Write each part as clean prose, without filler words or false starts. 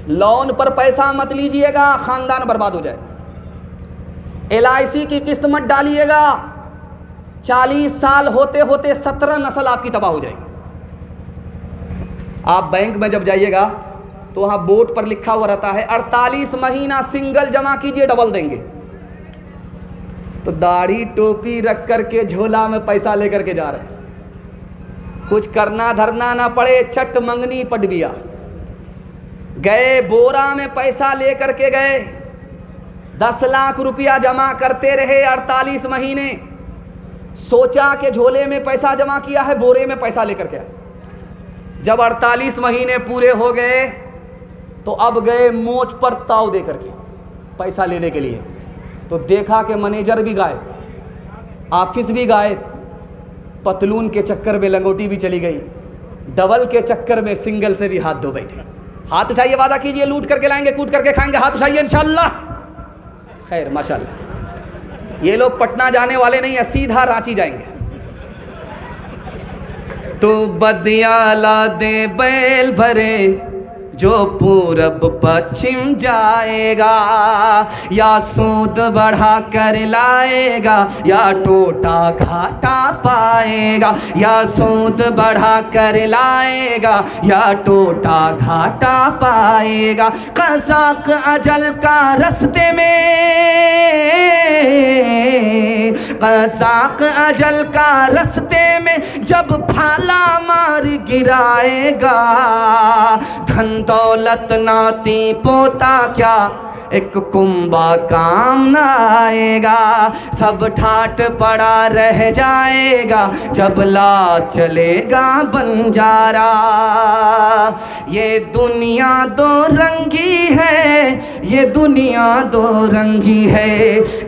Loan पर पैसा मत लीजिएगा, खानदान बर्बाद हो जाएगा। LIC की किस्त मत डालिएगा, 40 साल होते होते 17 नस्ल आपकी तबाह हो जाएगी। आप बैंक में जब जाइएगा तो वहाँ बोर्ड पर लिखा हुआ रहता है 48 महीना सिंगल जमा कीजिए डबल देंगे। तो दाढ़ी टोपी रख करके झोला में पैसा लेकर के जा रहे हैं, कुछ करना धरना ना पड़े, चट मंगनी पटबिया गए, बोरा में पैसा लेकर के गए, 10 लाख रुपया जमा करते रहे 48 महीने। सोचा कि झोले में पैसा जमा किया है, बोरे में पैसा लेकर के आए। जब 48 महीने पूरे हो गए तो अब गए मोच पर ताव दे करके पैसा लेने के लिए। तो देखा कि मैनेजर भी गायब, ऑफिस भी गायब, पतलून के चक्कर में लंगोटी भी चली गई, डबल के चक्कर में सिंगल से भी हाथ धो बैठे। हाथ उठाइए, वादा कीजिए लूट करके लाएंगे, कूट करके खाएंगे, हाथ उठाइए इंशाल्लाह। खैर माशाल्लाह, ये लोग पटना जाने वाले नहीं है, सीधा रांची जाएंगे। तो बदियाला दे बैल भरे जो पूरब पश्चिम जाएगा, या सूद बढ़ा कर लाएगा या टोटा घाटा पाएगा, या सूद बढ़ा कर लाएगा या टोटा घाटा पाएगा। कज़ाक अजल का रस्ते में, कज़ाक अजल का रस्ते में जब भाला मार गिराएगा, धन दौलत नाती पोता क्या एक कुंभा काम न आएगा। सब ठाट पड़ा रह जाएगा जब ला चलेगा बंजारा। ये दुनिया दो रंगी है, ये दुनिया दो रंगी है,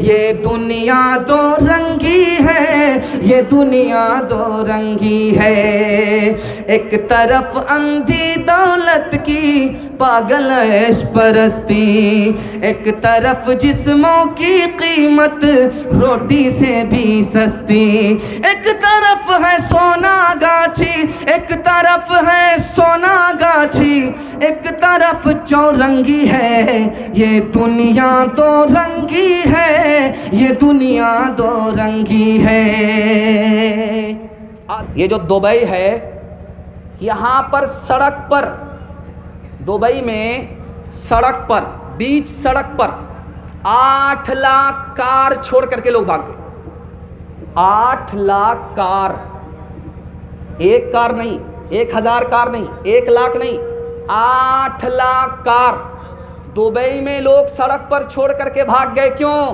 ये दुनिया दो रंगी है, ये दुनिया दो रंगी है। एक तरफ अंधी दौलत की पागल ऐश परस्ती, एक तरफ जिस्मों की कीमत रोटी से भी सस्ती। एक तरफ है सोना गाछी, एक तरफ है सोना गाछी, एक तरफ चौरंगी है। ये दुनिया दो रंगी है, ये दुनिया दो रंगी है। ये जो दुबई है, यहाँ पर सड़क पर, दुबई में सड़क पर, बीच सड़क पर 8 लाख कार छोड़ करके लोग भाग गए। 8 लाख कार, एक कार नहीं, 1000 कार नहीं, 1 लाख नहीं, 8 लाख कार दुबई में लोग सड़क पर छोड़ करके भाग गए। क्यों?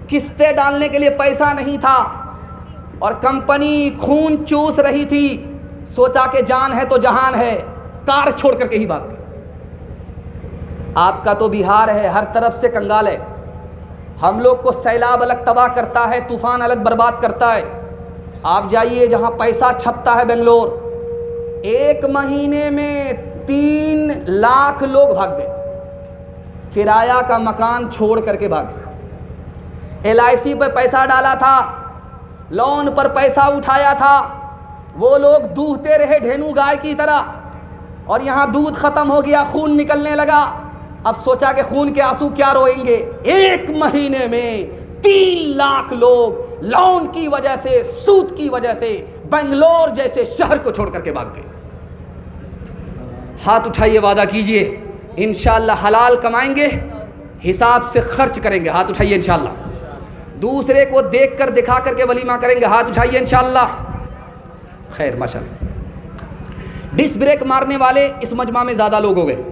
किस्तें डालने के लिए पैसा नहीं था और कंपनी खून चूस रही थी। सोचा कि जान है तो जहान है, कार छोड़ करके ही भाग गए। आपका तो बिहार है, हर तरफ से कंगाल है। हम लोग को सैलाब अलग तबाह करता है, तूफान अलग बर्बाद करता है। आप जाइए जहां पैसा छपता है, बेंगलोर, 1 महीने में 3 लाख लोग भाग गए। किराया का मकान छोड़ करके भाग गए। LIC पर पैसा डाला था, लोन पर पैसा उठाया था, वो लोग दूहते रहे ढेनू गाय की तरह। और यहाँ दूध खत्म हो गया, खून निकलने लगा। अब सोचा कि खून के आंसू क्या रोएंगे। 1 महीने में 3 लाख लोग लोन की वजह से, सूद की वजह से बेंगलोर जैसे शहर को छोड़ करके भाग गए। हाथ उठाइए, वादा कीजिए इंशाअल्लाह हलाल कमाएंगे, हिसाब से खर्च करेंगे। हाथ उठाइए इंशाअल्लाह। दूसरे को देख कर दिखा करके वलीमा करेंगे। हाथ उठाइए इंशाअल्लाह। खैर माशाअल्लाह। डिस्क ब्रेक मारने वाले इस मजमा में ज़्यादा लोग हो गए।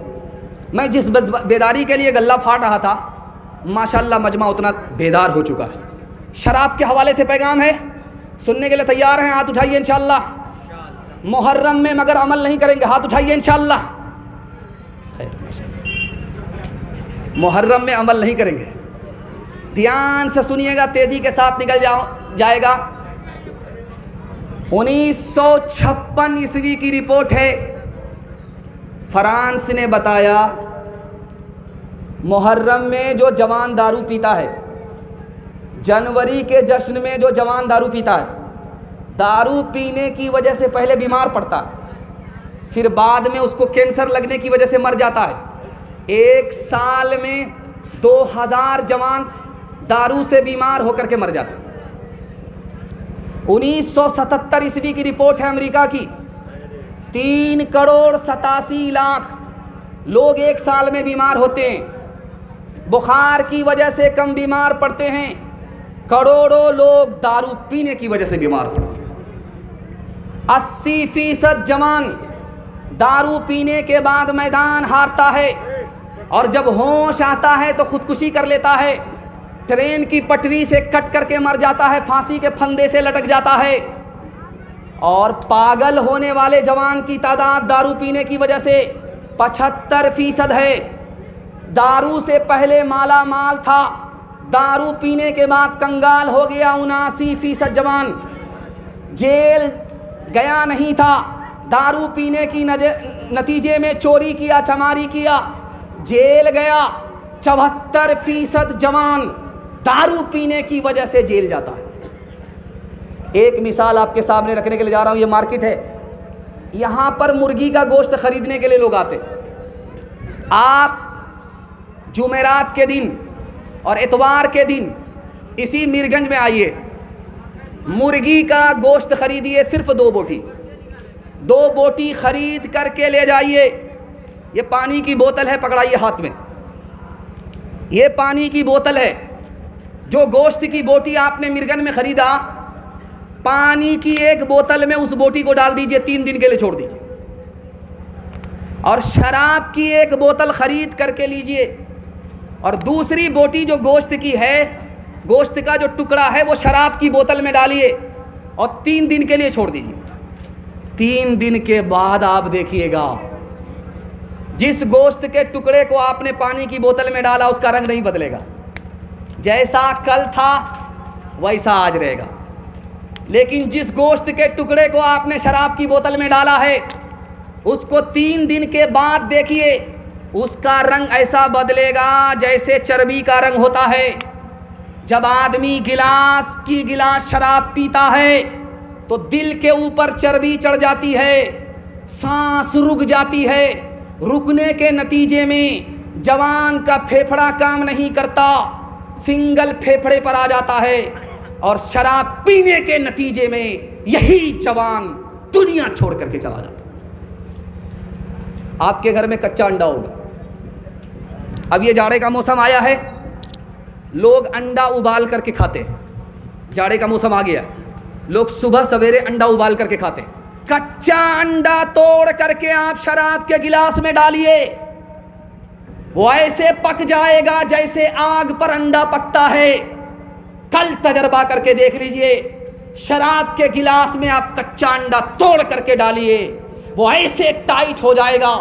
मैं जिस बेदारी के लिए गल्ला फाड़ रहा था, माशाअल्लाह मजमा उतना बेदार हो चुका है। शराब के हवाले से पैगाम है, सुनने के लिए तैयार हैं? हाथ उठाइए इंशाअल्लाह। मुहर्रम में मगर अमल नहीं करेंगे, हाथ उठाइए इंशाअल्लाह। मुहर्रम में अमल नहीं करेंगे। ध्यान से सुनिएगा, तेजी के साथ निकल जाएगा। 1956 ईस्वी की रिपोर्ट है। फ्रांस ने बताया मुहर्रम में जो जवान दारू पीता है, जनवरी के जश्न में जो जवान दारू पीता है, दारू पीने की वजह से पहले बीमार पड़ता है, फिर बाद में उसको कैंसर लगने की वजह से मर जाता है। एक साल में 2000 जवान दारू से बीमार होकर के मर जाते। 1977 ईस्वी की रिपोर्ट है अमेरिका की, 3,87,00,000 लोग एक साल में बीमार होते हैं। बुखार की वजह से कम बीमार पड़ते हैं, करोड़ों लोग दारू पीने की वजह से बीमार पड़ते हैं। 80% जवान दारू पीने के बाद मैदान हारता है और जब होश आता है तो खुदकुशी कर लेता है, ट्रेन की पटरी से कट करके मर जाता है, फांसी के फंदे से लटक जाता है। और पागल होने वाले जवान की तादाद दारू पीने की वजह से 75% है। दारू से पहले माला माल था, दारू पीने के बाद कंगाल हो गया 79% जवान। जेल गया नहीं था, दारू पीने की नतीजे में चोरी किया, चमारी किया, जेल गया। 74% जवान दारू पीने की वजह से जेल जाता है। एक मिसाल आपके सामने रखने के लिए जा रहा हूं, ये मार्केट है, यहां पर मुर्गी का गोश्त खरीदने के लिए लोग आते। आप जुमेरात के दिन और इतवार के दिन इसी मीरगंज में आइए, मुर्गी का गोश्त खरीदिए, सिर्फ 2 बोटी, 2 बोटी खरीद करके ले जाइए। ये पानी की बोतल है, पकड़ाइए हाथ में, ये पानी की बोतल है। जो गोश्त की बोटी आपने मीरगंज में खरीदा, पानी की एक बोतल में उस बोटी को डाल दीजिए, 3 दिन के लिए छोड़ दीजिए। और शराब की एक बोतल खरीद करके लीजिए और दूसरी बोटी जो गोश्त की है, गोश्त का जो टुकड़ा है वो शराब की बोतल में डालिए और 3 दिन के लिए छोड़ दीजिए। 3 दिन के बाद आप देखिएगा, जिस गोश्त के टुकड़े को आपने पानी की बोतल में डाला उसका रंग नहीं बदलेगा, जैसा कल था वैसा आज रहेगा। लेकिन जिस गोश्त के टुकड़े को आपने शराब की बोतल में डाला है, उसको 3 दिन के बाद देखिए, उसका रंग ऐसा बदलेगा जैसे चर्बी का रंग होता है। जब आदमी गिलास शराब पीता है तो दिल के ऊपर चर्बी चढ़ जाती है, सांस रुक जाती है। रुकने के नतीजे में जवान का फेफड़ा काम नहीं करता, सिंगल फेफड़े पर आ जाता है और शराब पीने के नतीजे में यही जवान दुनिया छोड़ करके चला जाता है। आपके घर में कच्चा अंडा होगा, अब ये जाड़े का मौसम आया है, लोग अंडा उबाल करके खाते हैं। जाड़े का मौसम आ गया, लोग सुबह सवेरे अंडा उबाल करके खाते हैं। कच्चा अंडा तोड़ करके आप शराब के गिलास में डालिए, वो ऐसे पक जाएगा जैसे आग पर अंडा पकता है। कल तजर्बा करके देख लीजिए, शराब के गिलास में आप कच्चा अंडा तोड़ करके डालिए, वो ऐसे टाइट हो जाएगा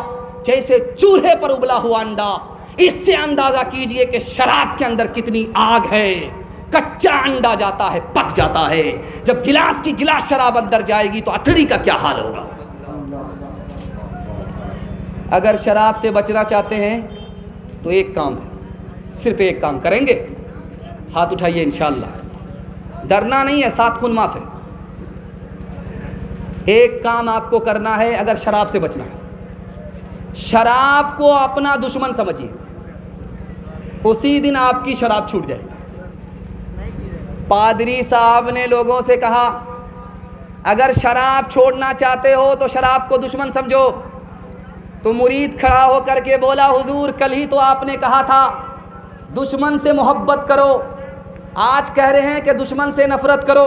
जैसे चूल्हे पर उबला हुआ अंडा। इससे अंदाजा कीजिए कि शराब के अंदर कितनी आग है। कच्चा अंडा जाता है, पक जाता है, जब गिलास की गिलास शराब अंदर जाएगी तो अतड़ी का क्या हाल होगा। अगर शराब से बचना चाहते हैं तो एक काम है, सिर्फ एक काम करेंगे, हाथ उठाइए इंशाअल्लाह, डरना नहीं है, 7 खून माफ है। एक काम आपको करना है, अगर शराब से बचना है, शराब को अपना दुश्मन समझिए, उसी दिन आपकी शराब छूट जाएगी। पादरी साहब ने लोगों से कहा, अगर शराब छोड़ना चाहते हो तो शराब को दुश्मन समझो। तो मुरीद खड़ा होकर के बोला, हुजूर कल ही तो आपने कहा था दुश्मन से मोहब्बत करो, आज कह रहे हैं कि दुश्मन से नफरत करो।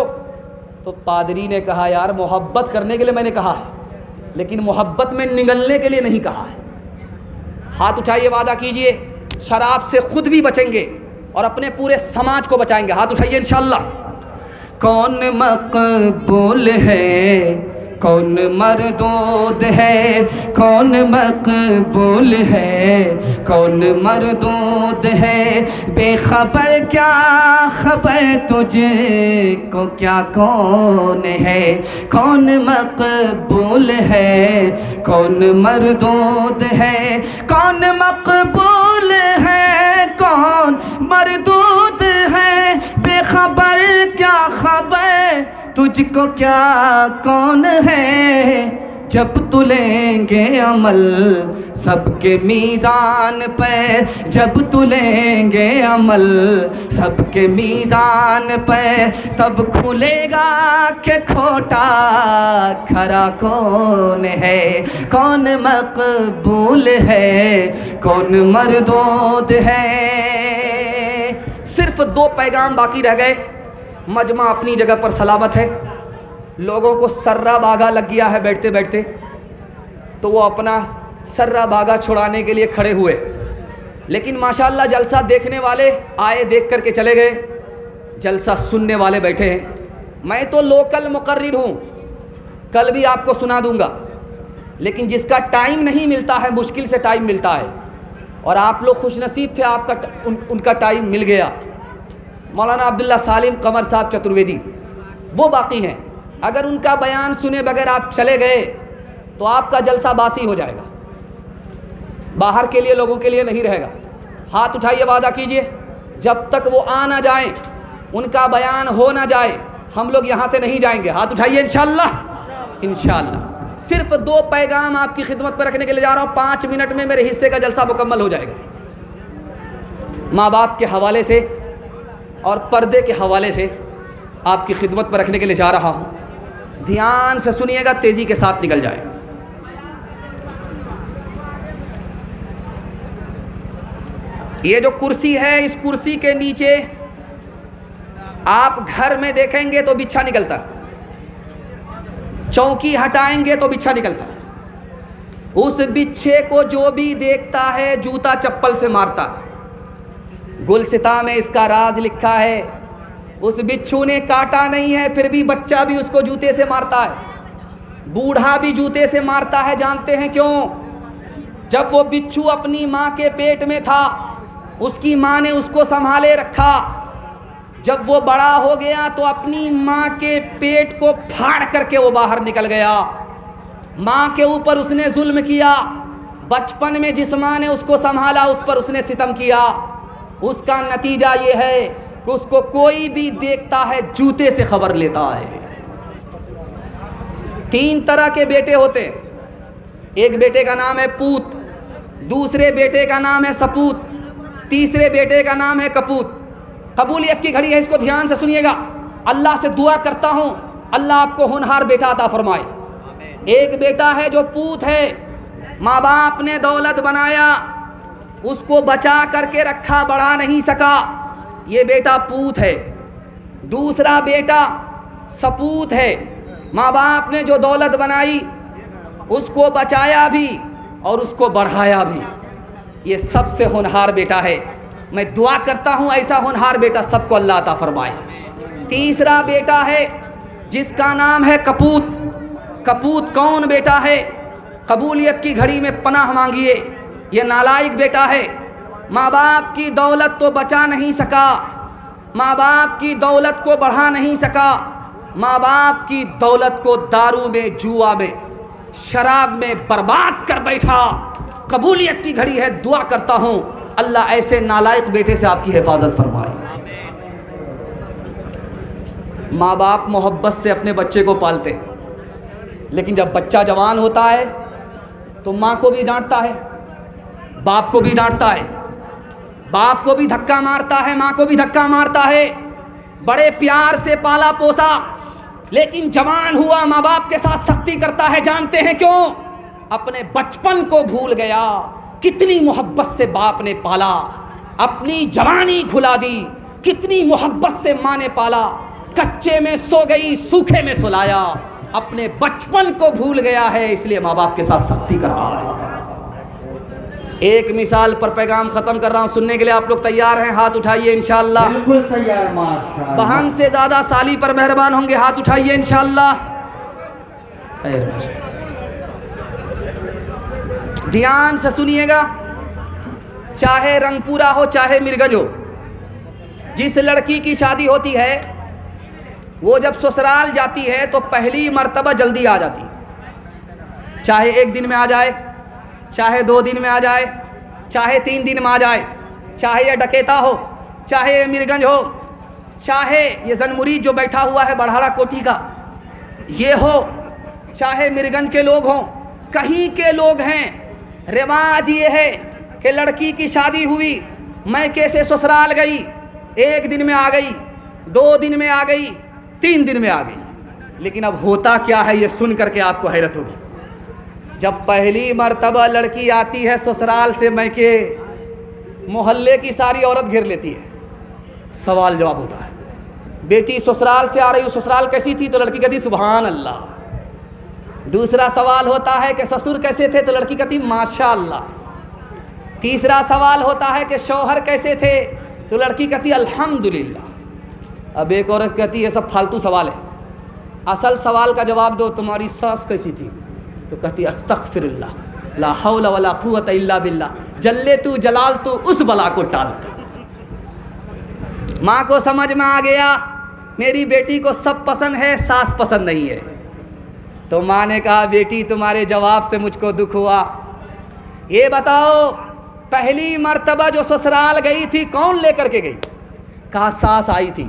तो पादरी ने कहा, यार मोहब्बत करने के लिए मैंने कहा है, लेकिन मोहब्बत में निगलने के लिए नहीं कहा है। हाथ उठाइए, वादा कीजिए शराब से खुद भी बचेंगे और अपने पूरे समाज को बचाएंगे। हाथ उठाइए इंशाअल्लाह। कौन मकबूल है, कौन मरदूद है, कौन मकबूल है, कौन मरदूद है, बेखबर क्या खबर तुझे को क्या कौन है, कौन मकबूल है, कौन मरदूद है, कौन मकबूल है, कौन मरदूद है, बेखबर क्या खबर तुझको क्या कौन है। जब तुलेंगे अमल सबके मीज़ान पे जब तुलेंगे अमल, सबके मीज़ान पे तब खुलेगा कि खोटा खरा कौन है, कौन मकबूल है, कौन मरदूद है। सिर्फ 2 पैगाम बाकी रह गए। मजमा अपनी जगह पर सलामत है, लोगों को सर्रा बागा लग गया है बैठते बैठते, तो वो अपना सर्रा बागा छुड़ाने के लिए खड़े हुए। लेकिन माशाअल्लाह जलसा देखने वाले आए, देख करके चले गए, जलसा सुनने वाले बैठे हैं। मैं तो लोकल मुकर्रिर हूँ, कल भी आपको सुना दूंगा, लेकिन जिसका टाइम नहीं मिलता है, मुश्किल से टाइम मिलता है, और आप लोग खुशनसीब थे, आपका उनका टाइम मिल गया। मौलाना अब्दुल्ला सालिम कमर साहब चतुर्वेदी वो बाकी हैं, अगर उनका बयान सुने बगैर आप चले गए तो आपका जलसा बासी हो जाएगा, बाहर के लिए लोगों के लिए नहीं रहेगा। हाथ उठाइए, वादा कीजिए, जब तक वो आ ना जाए, उनका बयान हो ना जाए, हम लोग यहाँ से नहीं जाएंगे। हाथ उठाइए, इंशाअल्लाह इंशाअल्लाह। सिर्फ 2 पैगाम आपकी खिदमत पर रखने के लिए जा रहा हूँ, 5 मिनट में मेरे हिस्से का जलसा मुकम्मल हो जाएगा। माँ बाप के हवाले से और पर्दे के हवाले से आपकी खिदमत पर रखने के लिए जा रहा हूँ, ध्यान से सुनिएगा, तेज़ी के साथ निकल जाए। ये जो कुर्सी है, इस कुर्सी के नीचे आप घर में देखेंगे तो बिच्छा निकलता है, चौकी हटाएंगे तो बिच्छा निकलता है। उस बिच्छे को जो भी देखता है जूता चप्पल से मारता है। गुलसिता में इसका राज लिखा है, उस बिच्छू ने काटा नहीं है, फिर भी बच्चा भी उसको जूते से मारता है, बूढ़ा भी जूते से मारता है। जानते हैं क्यों? जब वो बिच्छू अपनी माँ के पेट में था, उसकी माँ ने उसको संभाले रखा। जब वो बड़ा हो गया तो अपनी माँ के पेट को फाड़ करके वो बाहर निकल गया। माँ के ऊपर उसने जुल्म किया, बचपन में जिस माँ ने उसको संभाला उस पर उसने सितम किया। उसका नतीजा ये है कि उसको कोई भी देखता है जूते से खबर लेता है। 3 तरह के बेटे होते, एक बेटे का नाम है पूत, दूसरे बेटे का नाम है सपूत, तीसरे बेटे का नाम है कपूत। कबूलियत की घड़ी है, इसको ध्यान से सुनिएगा। अल्लाह से दुआ करता हूँ अल्लाह आपको होनहार बेटा अता फरमाए। एक बेटा है जो पूत है, माँ बाप ने दौलत बनाया, उसको बचा करके रखा, बढ़ा नहीं सका, ये बेटा पूत है। दूसरा बेटा सपूत है, माँ बाप ने जो दौलत बनाई उसको बचाया भी और उसको बढ़ाया भी, ये सबसे होनहार बेटा है। मैं दुआ करता हूँ ऐसा होनहार बेटा सबको अल्लाह अता फरमाए। तीसरा बेटा है जिसका नाम है कपूत। कपूत कौन बेटा है? कबूलियत की घड़ी में पनाह मांगिए, ये नालायक बेटा है। माँ बाप की दौलत तो बचा नहीं सका, माँ बाप की दौलत को बढ़ा नहीं सका, माँ बाप की दौलत को दारू में, जुआ में, शराब में बर्बाद कर बैठा। कबूलियत की घड़ी है, दुआ करता हूँ अल्लाह ऐसे नालायक बेटे से आपकी हिफाजत फरमाए। माँ बाप मोहब्बत से अपने बच्चे को पालते हैं, लेकिन जब बच्चा जवान होता है तो माँ को भी डांटता है, बाप को भी डांटता है, बाप को भी धक्का मारता है, माँ को भी धक्का मारता है। बड़े प्यार से पाला पोसा, लेकिन जवान हुआ माँ बाप के साथ सख्ती करता है। जानते हैं क्यों? अपने बचपन को भूल गया। कितनी मोहब्बत से बाप ने पाला, अपनी जवानी घुला दी। कितनी मोहब्बत से माँ ने पाला, कच्चे में सो गई, सूखे में सुलाया। अपने बचपन को भूल गया है, इसलिए माँ बाप के साथ सख्ती कर रहा है। एक मिसाल पर पैगाम खत्म कर रहा हूँ, सुनने के लिए आप लोग तैयार हैं? हाथ उठाइए इंशाअल्लाह। बिल्कुल तैयार माशाअल्लाह। बहन से ज़्यादा साली पर मेहरबान होंगे, हाथ उठाइए इंशाअल्लाह। ध्यान से सुनिएगा, चाहे रंगपुरा हो चाहे मिर्गंज हो, जिस लड़की की शादी होती है वो जब ससुराल जाती है तो पहली मर्तबा जल्दी आ जाती है। चाहे 1 दिन में आ जाए, चाहे 2 दिन में आ जाए, चाहे 3 दिन में आ जाए, चाहे ये डकेता हो, चाहे ये मिर्गंज हो, चाहे ये जनमुरी जो बैठा हुआ है बढ़ाड़ा कोठी का ये हो, चाहे मिर्गंज के लोग हों, कहीं के लोग हैं, रिवाज ये है कि लड़की की शादी हुई, मैके से ससुराल गई, 1 दिन में आ गई, 2 दिन में आ गई, 3 दिन में आ गई। लेकिन अब होता क्या है ये सुन करके आपको हैरत होगी। जब पहली मर्तबा लड़की आती है ससुराल से मैके, मोहल्ले की सारी औरत घेर लेती है। सवाल जवाब होता है, बेटी ससुराल से आ रही हो, ससुराल कैसी थी? तो लड़की कहती सुभान अल्लाह। दूसरा सवाल होता है कि ससुर कैसे थे? तो लड़की कहती माशा अल्लाह। तीसरा सवाल होता है कि शौहर कैसे थे? तो लड़की कहती अल्हम्दुलिल्लाह। अब एक औरत कहती है सब फालतू सवाल है, असल सवाल का जवाब दो, तुम्हारी सास कैसी थी? तो कहती अस्तगफिरुल्लाह, ला हौला वला कुव्वता इल्ला बिल्लाह, जल्ले तू जलाल तू उस बला को टाल तू। माँ को समझ में आ गया मेरी बेटी को सब पसंद है, सास पसंद नहीं है। तो माँ ने कहा बेटी तुम्हारे जवाब से मुझको दुख हुआ, ये बताओ पहली मर्तबा जो ससुराल गई थी कौन लेकर के गई? कहा सास आई थी।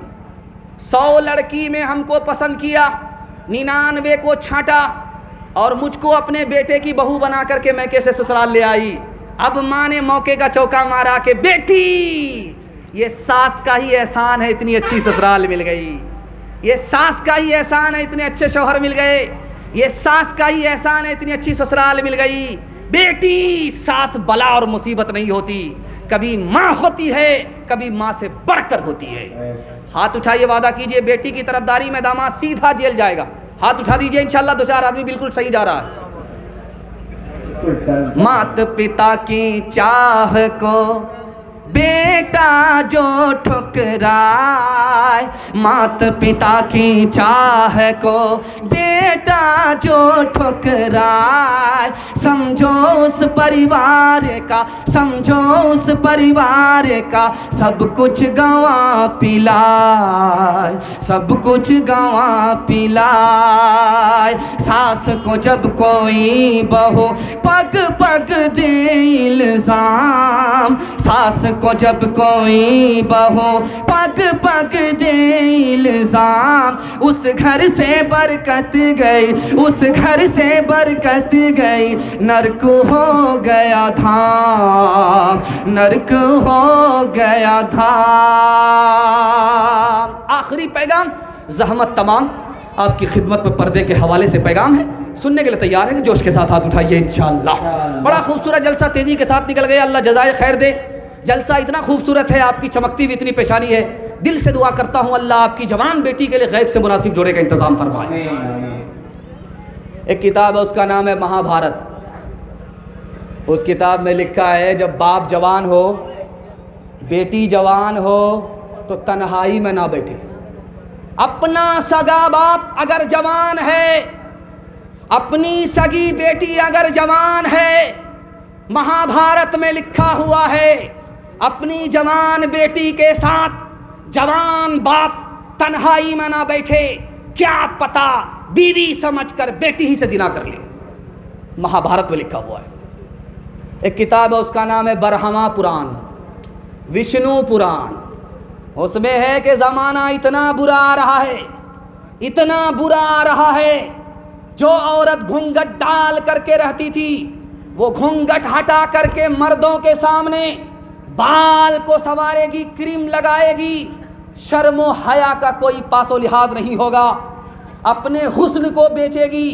100 लड़की में हमको पसंद किया, 99 को छांटा और मुझको अपने बेटे की बहू बना करके मैके से ससुराल ले आई। अब माँ ने मौके का चौका मारा कि बेटी ये सास का ही एहसान है, इतनी अच्छी ससुराल मिल गई। ये सास का ही एहसान है, इतने अच्छे शौहर मिल गए। ये सास का ही एहसान है, इतनी अच्छी ससुराल मिल गई। बेटी सास बला और मुसीबत नहीं होती, कभी माँ होती है, कभी माँ से बढ़कर होती है। हाथ उठाइए, वादा कीजिए बेटी की तरफदारी में दामाद सीधा जेल जाएगा। हाथ उठा दीजिए, इंशाल्लाह 2-4 आदमी बिल्कुल सही जा रहा है। मात पिता की चाह को बेटा जो ठुकराए, मात पिता की चाह को बेटा जो ठुकराए, समझो उस परिवार का, समझो उस परिवार का सब कुछ गंवा पिलाए, सब कुछ गंवा पिलाए। सास को जब कोई बहू पग पग दे इल्जाम, सास को जब कोई बहू पग पग दे इल्जाम, उस घर से बरकत गई, उस घर से बरकत गई, नरक हो गया धाम, नरक हो गया धाम। आखिरी पैगाम ज़हमत तमाम आपकी खिदमत में पर्दे के हवाले से पैगाम है, सुनने के लिए तैयार है? जोश के साथ हाथ उठाइए इंशाअल्लाह। बड़ा खूबसूरत जलसा तेज़ी के साथ निकल गया, अल्लाह जज़ाए खैर दे। जलसा इतना खूबसूरत है, आपकी चमकती हुई इतनी पेशानी है। दिल से दुआ करता हूँ अल्लाह आपकी जवान बेटी के लिए गैब से मुनासिब जोड़े का इंतज़ाम फरमाए। एक किताब है, उसका नाम है महाभारत। उस किताब में लिखा है जब बाप जवान हो, बेटी जवान हो, तो तन्हाई में ना बैठे। अपना सगा बाप अगर जवान है, अपनी सगी बेटी अगर जवान है, महाभारत में लिखा हुआ है अपनी जवान बेटी के साथ जवान बाप तन्हाई में ना बैठे, क्या पता बीवी समझकर बेटी ही से जिना कर ले। महाभारत में लिखा हुआ है। एक किताब है, उसका नाम है बरहमा पुराण, विष्णु पुराण। उसमें है कि ज़माना इतना बुरा आ रहा है, इतना बुरा आ रहा है, जो औरत घूंघट डाल करके रहती थी वो घूंघट हटा करके मर्दों के सामने बाल को संवारेगी, क्रीम लगाएगी, शर्मो हया का कोई पासो लिहाज नहीं होगा, अपने हुस्न को बेचेगी,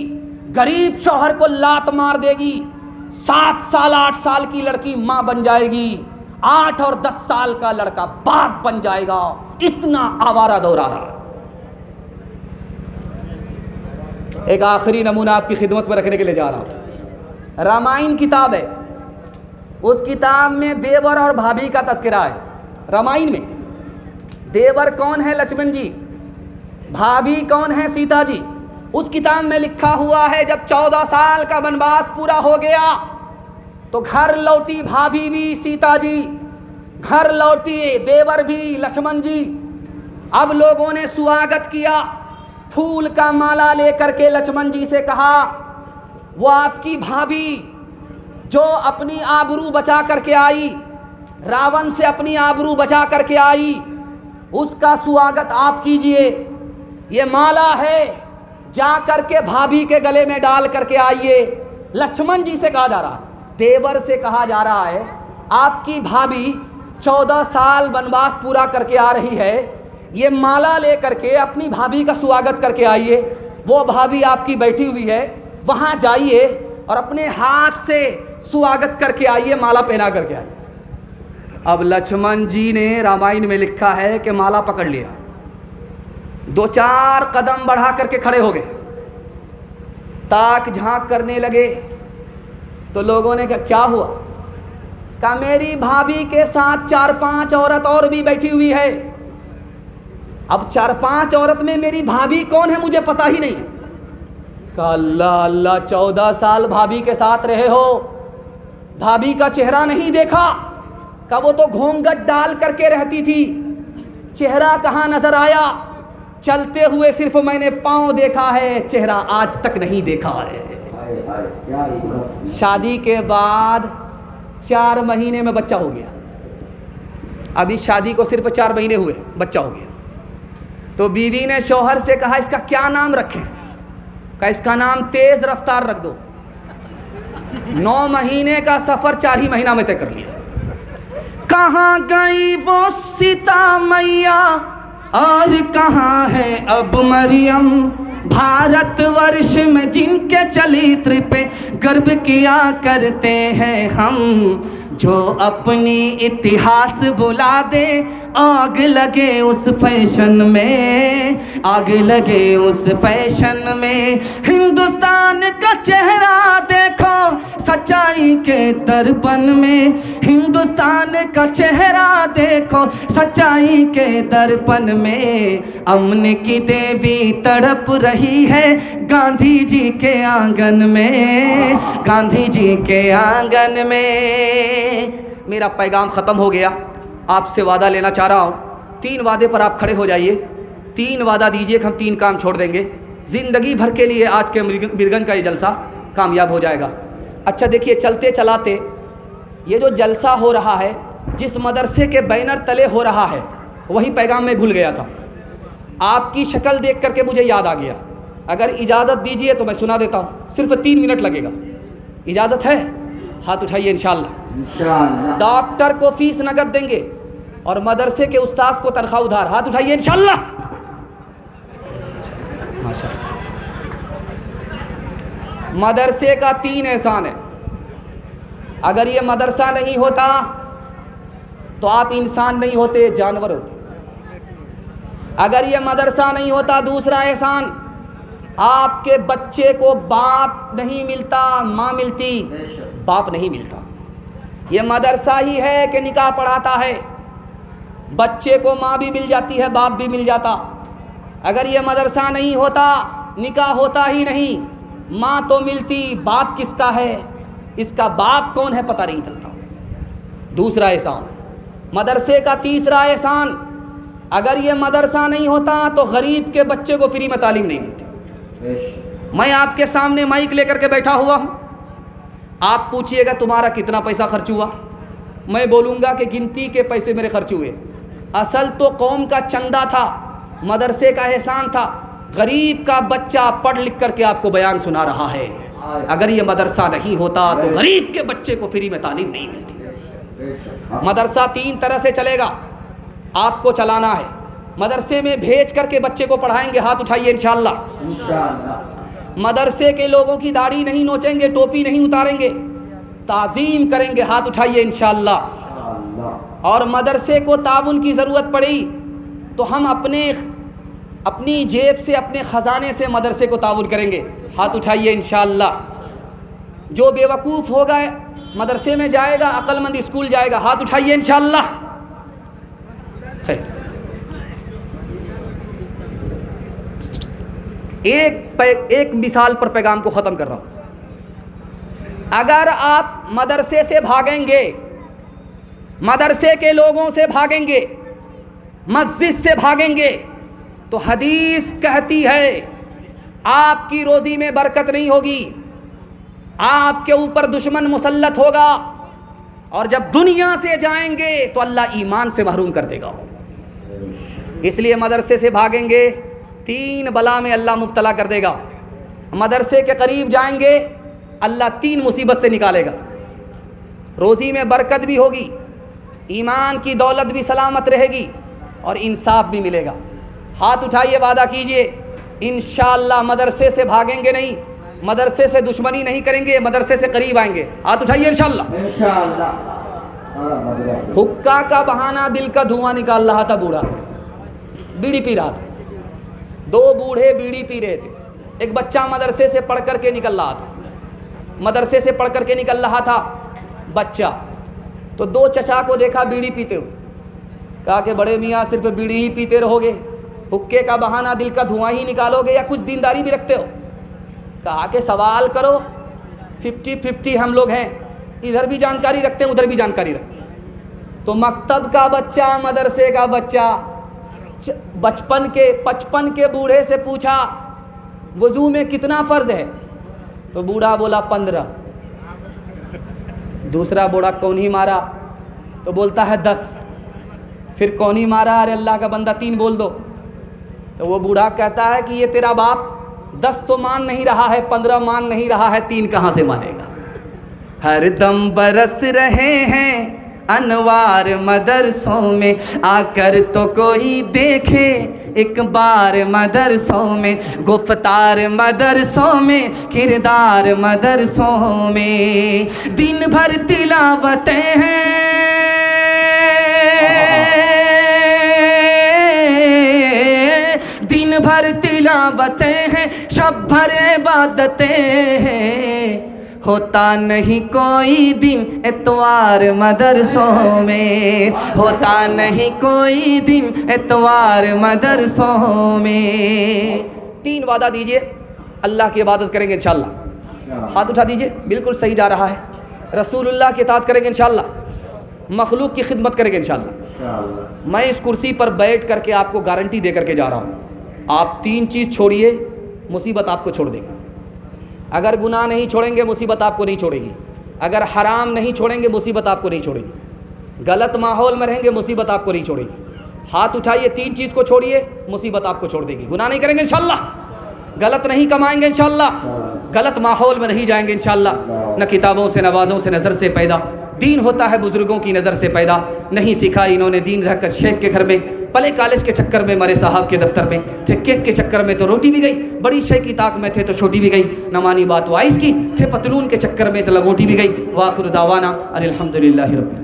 गरीब शौहर को लात मार देगी, 7 साल 8 साल की लड़की माँ बन जाएगी, 8 और 10 साल का लड़का बाप बन जाएगा। इतना आवारा दौर आ रहा है। एक आखिरी नमूना आपकी खिदमत में रखने के लिए जा रहा हूँ। रामायण किताब है, उस किताब में देवर और भाभी का तस्करा है। रामायण में देवर कौन है? लक्ष्मण जी। भाभी कौन है? सीता जी। उस किताब में लिखा हुआ है जब 14 साल का वनवास पूरा हो गया तो घर लौटी भाभी भी, सीता जी, घर लौटी देवर भी, लक्ष्मण जी। अब लोगों ने स्वागत किया, फूल का माला लेकर के लक्ष्मण जी से कहा वो आपकी भाभी जो अपनी आबरू बचा करके आई, रावण से अपनी आबरू बचा करके आई, उसका स्वागत आप कीजिए। ये माला है, जा करके भाभी के गले में डाल करके आइए। लक्ष्मण जी से कहा जा रहा है। देवर से कहा जा रहा है आपकी भाभी 14 साल वनवास पूरा करके आ रही है, ये माला ले करके अपनी भाभी का स्वागत करके आइए। वो भाभी आपकी बैठी हुई है, वहाँ जाइए और अपने हाथ से स्वागत करके आइए, माला पहना करके आइए। अब लक्ष्मण जी ने रामायण में लिखा है कि माला पकड़ लिया, 2-4 कदम बढ़ा करके खड़े हो गए, ताक झांक करने लगे। तो लोगों ने कहा क्या हुआ? कहा मेरी भाभी के साथ 4-5 औरत और भी बैठी हुई है। अब 4-5 औरत में मेरी भाभी कौन है मुझे पता ही नहीं। कहा अल्लाह अल्लाह, 14 साल भाभी के साथ रहे हो, भाभी का चेहरा नहीं देखा? कहा वो तो घूंघट डाल करके रहती थी, चेहरा कहाँ नजर आया? चलते हुए सिर्फ मैंने पांव देखा है, चेहरा आज तक नहीं देखा है। शादी के बाद 4 महीने में बच्चा हो गया। अभी शादी को सिर्फ 4 महीने हुए, बच्चा हो गया। तो बीवी ने शौहर से कहा इसका क्या नाम रखें? कहा इसका नाम तेज रफ्तार रख दो। 9 महीने का सफर 4 ही महीना में तय कर लिया। कहाँ गई वो सीता मैया और कहाँ है अब मरियम, भारतवर्ष में जिनके चरित्र पे गर्व किया करते हैं हम, जो अपनी इतिहास बुला दे, आग लगे उस फैशन में, आग लगे उस फैशन में। हिंदुस्तान का चेहरा देखो सच्चाई के दर्पण में, हिंदुस्तान का चेहरा देखो सच्चाई के दर्पण में। अमन की देवी तड़प रही है गांधी जी के आंगन में, गांधी जी के आंगन में। मेरा पैगाम ख़त्म हो गया। आपसे वादा लेना चाह रहा हूँ, 3 वादे पर आप खड़े हो जाइए। 3 वादा दीजिए कि हम 3 काम छोड़ देंगे, ज़िंदगी भर के लिए आज के मिर्गन का ये जलसा कामयाब हो जाएगा। अच्छा देखिए, चलते चलाते ये जो जलसा हो रहा है, जिस मदरसे के बैनर तले हो रहा है, वही पैगाम मैं भूल गया था। आपकी शक्ल देख करके मुझे याद आ गया। अगर इजाज़त दीजिए तो मैं सुना देता हूँ, सिर्फ 3 मिनट लगेगा। इजाज़त है? हाथ उठाइए। इंशाअल्लाह। डॉक्टर को फीस नगद देंगे और मदरसे के उस्ताद को तनख्वाह उधार। हाथ उठाइए। इंशाअल्लाह। माशाअल्लाह। मदरसे का 3 एहसान है। अगर ये मदरसा नहीं होता तो आप इंसान नहीं होते, जानवर होते। अगर ये मदरसा नहीं होता, दूसरा एहसान, आपके बच्चे को बाप नहीं मिलता, माँ मिलती, बाप नहीं मिलता। ये मदरसा ही है कि निकाह पढ़ाता है, बच्चे को माँ भी मिल जाती है, बाप भी मिल जाता। अगर ये मदरसा नहीं होता, निकाह होता ही नहीं, माँ तो मिलती, बाप किसका है, इसका बाप कौन है पता नहीं चलता। दूसरा एहसान, मदरसे का तीसरा एहसान, अगर ये मदरसा नहीं होता तो गरीब के बच्चे को फ्री में तालीम नहीं मिलती। मैं आपके सामने माइक लेकर के बैठा हुआ हूँ, आप पूछिएगा तुम्हारा कितना पैसा खर्च हुआ, मैं बोलूँगा कि गिनती के पैसे मेरे खर्च हुए। असल तो कौम का चंदा था, मदरसे का एहसान था। गरीब का बच्चा पढ़ लिख करके आपको बयान सुना रहा है। अगर ये मदरसा नहीं होता तो गरीब के बच्चे को फ्री में तालीम नहीं मिलती। मदरसा 3 तरह से चलेगा, आपको चलाना है। मदरसे में भेज करके बच्चे को पढ़ाएंगे। हाथ उठाइए। इंशाअल्लाह। मदरसे के लोगों की दाढ़ी नहीं नोचेंगे, टोपी नहीं उतारेंगे, ताज़ीम करेंगे। हाथ उठाइए। इंशाअल्लाह। और मदरसे को ताउन की ज़रूरत पड़ी तो हम अपनी जेब से, अपने ख़जाने से मदरसे को ताउन करेंगे। हाथ उठाइए। इंशाअल्लाह। जो बेवकूफ़ होगा मदरसे में जाएगा, अक्लमंद स्कूल जाएगा। हाथ उठाइए। इंशाअल्लाह। खैर, एक मिसाल पर पैगाम को ख़त्म कर रहा हूँ। अगर आप मदरसे से भागेंगे, मदरसे के लोगों से भागेंगे, मस्जिद से भागेंगे, तो हदीस कहती है आपकी रोज़ी में बरकत नहीं होगी, आपके ऊपर दुश्मन मुसल्लत होगा, और जब दुनिया से जाएंगे तो अल्लाह ईमान से महरूम कर देगा। इसलिए मदरसे से भागेंगे, 3 बला में अल्लाह मुब्तला कर देगा। मदरसे के करीब जाएंगे, अल्लाह 3 मुसीबत से निकालेगा। रोज़ी में बरकत भी होगी, ईमान की दौलत भी सलामत रहेगी और इंसाफ भी मिलेगा। हाथ उठाइए, वादा कीजिए इंशाअल्लाह मदरसे से भागेंगे नहीं, मदरसे से दुश्मनी नहीं करेंगे, मदरसे से करीब आएंगे। हाथ उठाइए इंशाअल्लाह। हुक्का का बहाना, दिल का धुआं निकाल रहा था बूढ़ा, बीड़ी पी रहा था। दो बूढ़े बीड़ी पी रहे थे। एक बच्चा मदरसे से पढ़ कर के निकल रहा था, मदरसे से पढ़ कर के निकल रहा था बच्चा। तो दो चचा को देखा बीड़ी पीते हुए, कहा कि बड़े मियाँ सिर्फ बीड़ी ही पीते रहोगे, हुक्के का बहाना, दिल का धुआं ही निकालोगे या कुछ दीनदारी भी रखते हो? कहा कि सवाल करो, 50-50 हम लोग हैं, इधर भी जानकारी रखते हैं उधर भी जानकारी रखते हैं। तो मकतब का बच्चा, मदरसे का बच्चा 55 के बूढ़े से पूछा वज़ू में कितना फ़र्ज़ है? तो बूढ़ा बोला 15। दूसरा बूढ़ा कौन ही मारा? तो बोलता है 10। फिर कौन ही मारा? अरे अल्लाह का बंदा 3 बोल दो। तो वो बूढ़ा कहता है कि ये तेरा बाप 10 तो मान नहीं रहा है, 15 मान नहीं रहा है, 3 कहाँ से मानेगा? हर दम बरस रहे हैं अनवार मदरसों में, आकर तो कोई देखे एक बार मदरसों में, गुफ्तार मदरसों में, किरदार मदरसों में, दिन भर तिलावतें हैं, दिन भर तिलावतें हैं, शब भर इबादतें हैं, होता नहीं कोई दिन इतवार मदरसों में, होता नहीं कोई दिन इतवार मदरसों में। 3 वादा दीजिए, अल्लाह की इबादत करेंगे इंशाअल्लाह। हाथ उठा दीजिए, बिल्कुल सही जा रहा है। रसूलुल्लाह की इताअत करेंगे इंशाअल्लाह, मखलूक की खिदमत करेंगे इंशाअल्लाह। मैं इस कुर्सी पर बैठ करके आपको गारंटी दे करके जा रहा हूँ, आप 3 चीज़ छोड़िए, मुसीबत आपको छोड़ देगी। अगर गुनाह नहीं छोड़ेंगे, मुसीबत आपको नहीं छोड़ेगी। अगर हराम नहीं छोड़ेंगे, मुसीबत आपको नहीं छोड़ेगी। गलत माहौल में रहेंगे, मुसीबत आपको नहीं छोड़ेगी। हाथ उठाइए, 3 चीज़ को छोड़िए, मुसीबत आपको छोड़ देगी। गुनाह नहीं करेंगे इंशाअल्लाह, गलत नहीं कमाएंगे इंशाअल्लाह, गलत माहौल में नहीं जाएंगे इंशाअल्लाह। न किताबों से, नवाज़ों से, नज़र से पैदा, दीन होता है बुज़ुर्गों की नज़र से पैदा। नहीं सीखा इन्होंने दीन रहकर शेख के घर में, पले कॉलेज के चक्कर में, मरे साहब के दफ्तर में थे, केक के चक्कर में तो रोटी भी गई, बड़ी शेख की ताक में थे तो छोटी भी गई, न मानी बात वाइस की, थे पतलून के चक्कर में तो लंगोटी भी गई। वाखिर दावाना अनिल हम्दुलिल्लाहि रब्बिल